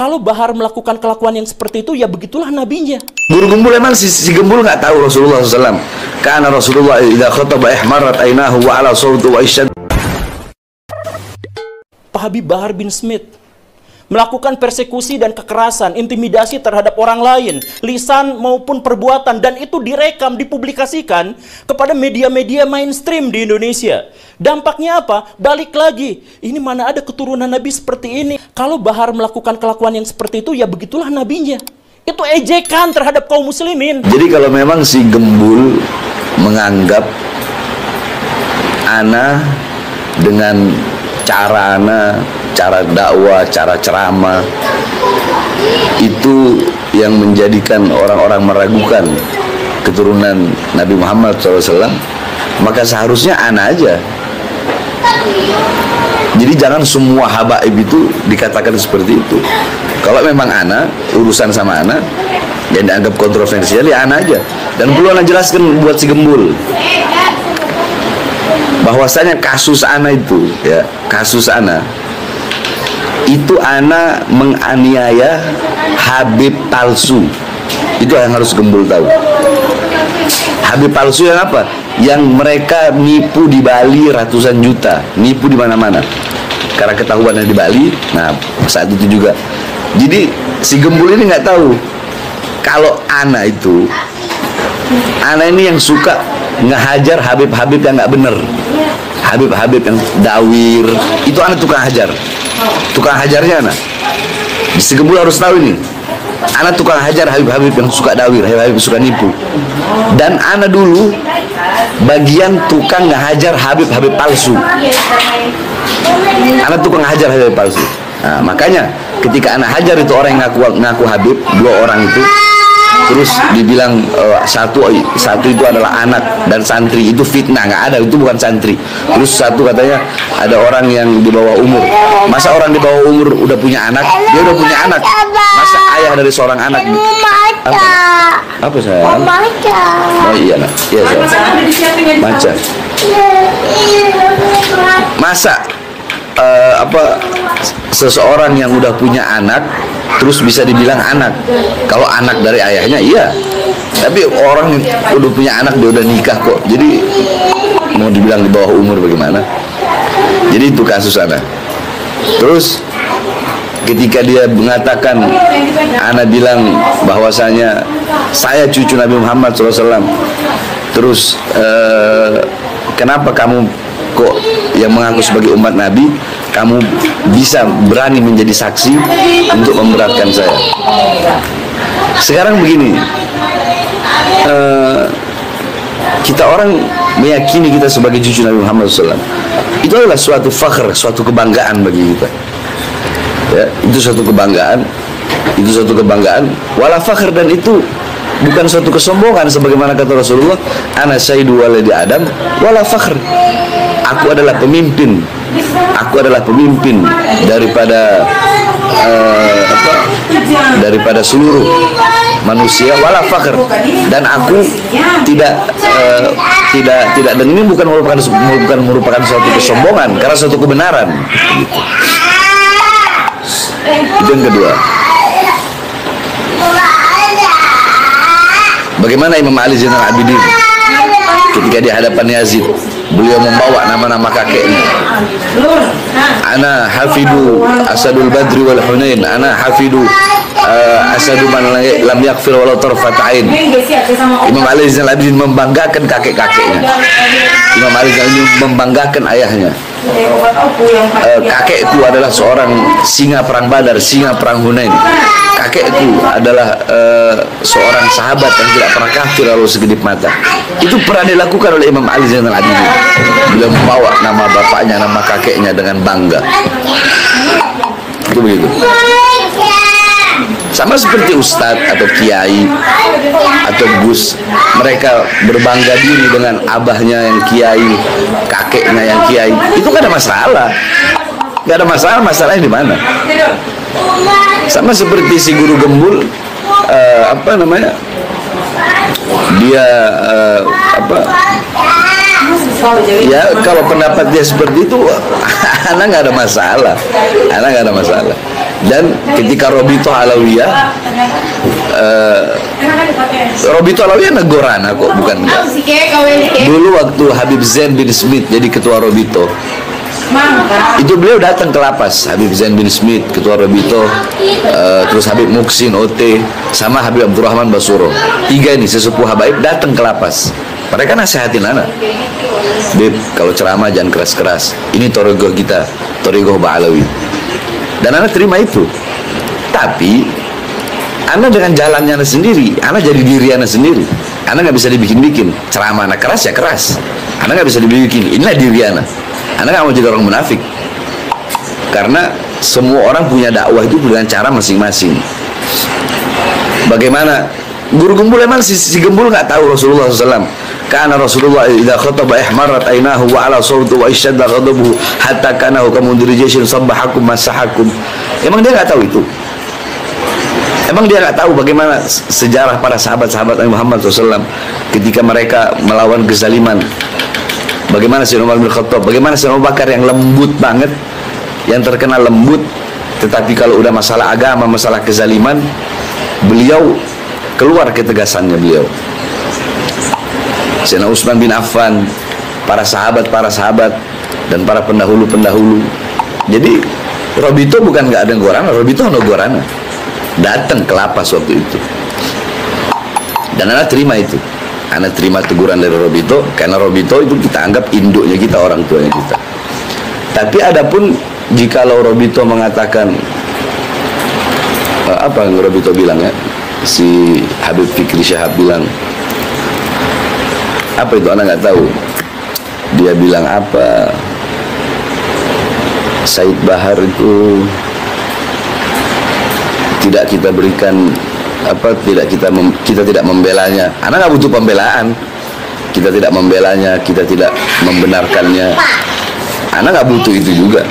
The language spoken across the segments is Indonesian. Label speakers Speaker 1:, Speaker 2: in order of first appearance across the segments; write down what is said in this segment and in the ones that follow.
Speaker 1: Kalau Bahar melakukan kelakuan yang seperti itu, ya begitulah nabinya.
Speaker 2: Guru Gembul emang si Gembul nggak tahu Rasulullah SAW. Karena Rasulullah idza khataba ihmarat ainahu wa ala sawtu wa isyad.
Speaker 1: Pak Habib Bahar bin Smith melakukan persekusi dan kekerasan, intimidasi terhadap orang lain, lisan maupun perbuatan, dan itu direkam, dipublikasikan kepada media-media mainstream di Indonesia. Dampaknya apa? Balik lagi, ini mana ada keturunan Nabi seperti ini. Kalau Bahar melakukan kelakuan yang seperti itu, ya begitulah nabinya. Itu ejekan terhadap kaum muslimin.
Speaker 2: Jadi kalau memang si Gembul menganggap ana dengan cara ana, cara dakwah, cara ceramah itu yang menjadikan orang-orang meragukan keturunan Nabi Muhammad SAW, maka seharusnya ana aja. Jadi jangan semua habaib itu dikatakan seperti itu. Kalau memang ana, urusan sama ana yang dianggap kontroversial, ya ana aja. Dan perlu ana jelaskan buat si Gembul bahwasanya kasus ana itu, ya, kasus ana itu ana menganiaya Habib palsu. Itu yang harus Gembul tahu. Habib palsu yang apa? Yang mereka nipu di Bali ratusan juta, nipu di mana-mana. Karena ketahuannya di Bali, nah saat itu juga. Jadi si Gembul ini nggak tahu kalau ana itu, ana ini yang suka ngehajar Habib-Habib yang nggak bener, Habib-Habib yang dawir, itu ana tukang hajar. Tukang hajarnya ana. Si Gembul harus tahu ini. Ana tukang hajar Habib-Habib yang suka dawir, Habib-Habib suka nipu. Dan ana dulu bagian tukang ngehajar Habib-Habib palsu. Ana tukang hajar Habib palsu. Nah, makanya ketika ana hajar itu orang yang ngaku Habib, dua orang itu, terus dibilang satu itu adalah anak dan santri, itu fitnah, nggak ada, itu bukan santri. Terus satu katanya ada orang yang di bawah umur. Masa orang di bawah umur udah punya anak? Dia udah punya anak. Masa ayah dari seorang anak? Apa sayang? Oh iya nak, iya sayang. Baca. Masa seseorang yang udah punya anak terus bisa dibilang anak? Kalau anak dari ayahnya iya, tapi orang yang udah punya anak, dia udah nikah kok, jadi mau dibilang di bawah umur bagaimana? Jadi itu kasus anak. Terus ketika dia mengatakan, ana bilang bahwasanya saya cucu Nabi Muhammad SAW, terus kenapa kamu kok yang mengaku sebagai umat Nabi, kamu bisa berani menjadi saksi untuk memberatkan saya? Sekarang begini, kita orang meyakini kita sebagai cucu Nabi Muhammad SAW, itu adalah suatu fakhr, suatu kebanggaan bagi kita. Ya, itu suatu kebanggaan, wala fakhr, dan itu bukan suatu kesombongan, sebagaimana kata Rasulullah, ana sayyidu waladi Adam wala fakhr. Aku adalah pemimpin daripada seluruh manusia, wala fakhr, dan aku tidak, dan ini bukan merupakan suatu kesombongan, karena suatu kebenaran. Itu yang kedua. Bagaimana Imam Ali Zainal Abidin ketika di hadapan Yazid, beliau membawa nama-nama kakeknya. Ana hafidu Asadul Badri wal Hunain, ana hafidu Asadu man lam yakfir walau tarfat ain. Imam Ali Zainal Abidin membanggakan kakek-kakeknya. Imam Ali Zainal Abidin membanggakan ayahnya. Kakekku adalah seorang singa perang Badar, singa perang Hunain. Kakekku adalah seorang sahabat yang tidak pernah kafir lalu segedip mata. Itu pernah dilakukan oleh Imam Ali Zainal Abidin. Beliau membawa nama bapaknya, nama kakeknya dengan bangga. Itu begitu. Sama seperti ustadz atau kiai atau gus, mereka berbangga diri dengan abahnya yang kiai, kakeknya yang kiai. Itu gak ada masalah, gak ada masalah. Masalahnya di mana? Sama seperti si guru Gembul, dia ya kalau pendapat dia seperti itu, anak nggak ada masalah, Dan ketika Robito Alawiyah, Robito Alawiyah negorana kok, bukan enggak. Dulu waktu Habib Zain bin Smith jadi ketua Robito, itu beliau datang ke lapas. Habib Zain bin Smith ketua Robito, terus Habib Muksin OT, sama Habib Abdurrahman Basuro. 3 ini sesepuh habaib datang ke lapas. Mereka nasihatin anak, Beb, kalau ceramah jangan keras-keras. Ini Torigoh kita, Torigoh Ba'alawi. Dan anak terima itu. Tapi anak dengan jalannya anak sendiri, anak jadi diri anak sendiri. Anak nggak bisa dibikin-bikin. Ceramah anak keras ya keras. Anak nggak bisa dibikin. Inilah diri anak. Anak nggak mau jadi orang munafik. Karena semua orang punya dakwah itu dengan cara masing-masing. Bagaimana? Guru Gembul emang si Gembul nggak tahu Rasulullah SAW. Karena Rasulullah idza khataba ihmarat ainahu wa ala sawtu wa ishadda ghadabuhu hatta kanahu kamundirijatin sabbahakum masahakum. Emang dia nggak tahu itu? Emang dia nggak tahu bagaimana sejarah para sahabat-sahabat Nabi Muhammad SAW ketika mereka melawan kezaliman? Bagaimana Sayyidina Umar bin Khattab, bagaimana Sayyidina Abu Bakar yang lembut banget, yang terkenal lembut, tetapi kalau udah masalah agama, masalah kezaliman, beliau keluar ketegasannya beliau. Sayyidina Utsman bin Affan, para sahabat dan para pendahulu-pendahulu. Jadi Robito bukan nggak ada gorana, Robito ada gorana. Datang ke lapas waktu itu. Dan anak terima itu. Anak terima teguran dari Robito, karena Robito itu kita anggap induknya kita, orang tuanya kita. Tapi adapun jikalau Robito mengatakan apa yang Robito bilang ya, si Habib Fikri Syahab bilang apa itu, anak nggak tahu. Dia bilang apa, Said Bahar itu tidak kita berikan apa, kita tidak membelanya. Anak nggak butuh pembelaan. Kita tidak membelanya, kita tidak membenarkannya. Anak nggak butuh itu juga.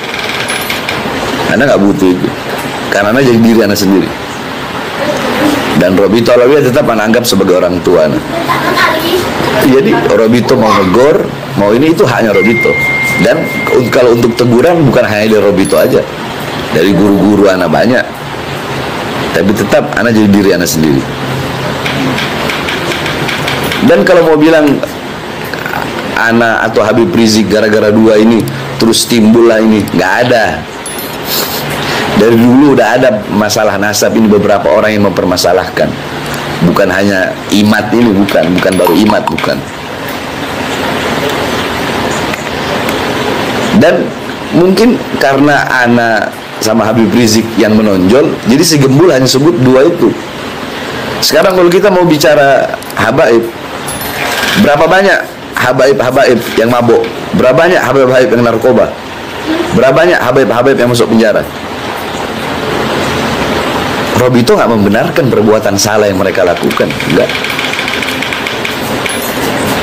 Speaker 2: Anak nggak butuh itu, karena anak jadi diri anak sendiri. Dan Robito Alawiyah tetap anak anggap sebagai orang tua anak. Jadi Robito mau negor, mau ini, itu haknya Robito. Dan kalau untuk teguran bukan hanya dari Robito aja, dari guru-guru anak banyak. Tapi tetap anak jadi diri anak sendiri. Dan kalau mau bilang anak atau Habib Rizik gara-gara 2 ini terus timbul lah, ini nggak ada. Dari dulu udah ada masalah nasab ini, beberapa orang yang mempermasalahkan. Bukan hanya Imat ini, bukan baru Imat, bukan. Dan mungkin karena anak sama Habib Rizik yang menonjol, jadi si Gembul hanya sebut 2 itu. Sekarang kalau kita mau bicara habaib, berapa banyak habaib-habaib yang mabuk? Berapa banyak habaib-habaib yang narkoba? Berapa banyak habaib-habaib yang masuk penjara? Robito nggak membenarkan perbuatan salah yang mereka lakukan,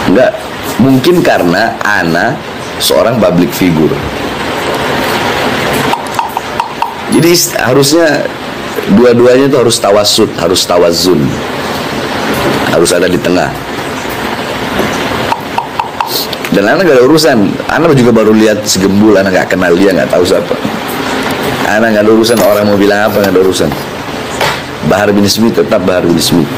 Speaker 2: enggak. Mungkin karena ana seorang public figure. Jadi harusnya dua-duanya itu harus tawasud, harus tawazun, harus ada di tengah. Dan anak gak ada urusan. Anak juga baru lihat si Gembul, anak gak kenal dia, gak tahu siapa. Anak gak ada urusan orang mau bilang apa, gak ada urusan. Bahar bin Smith tetap Bahar bin Smith.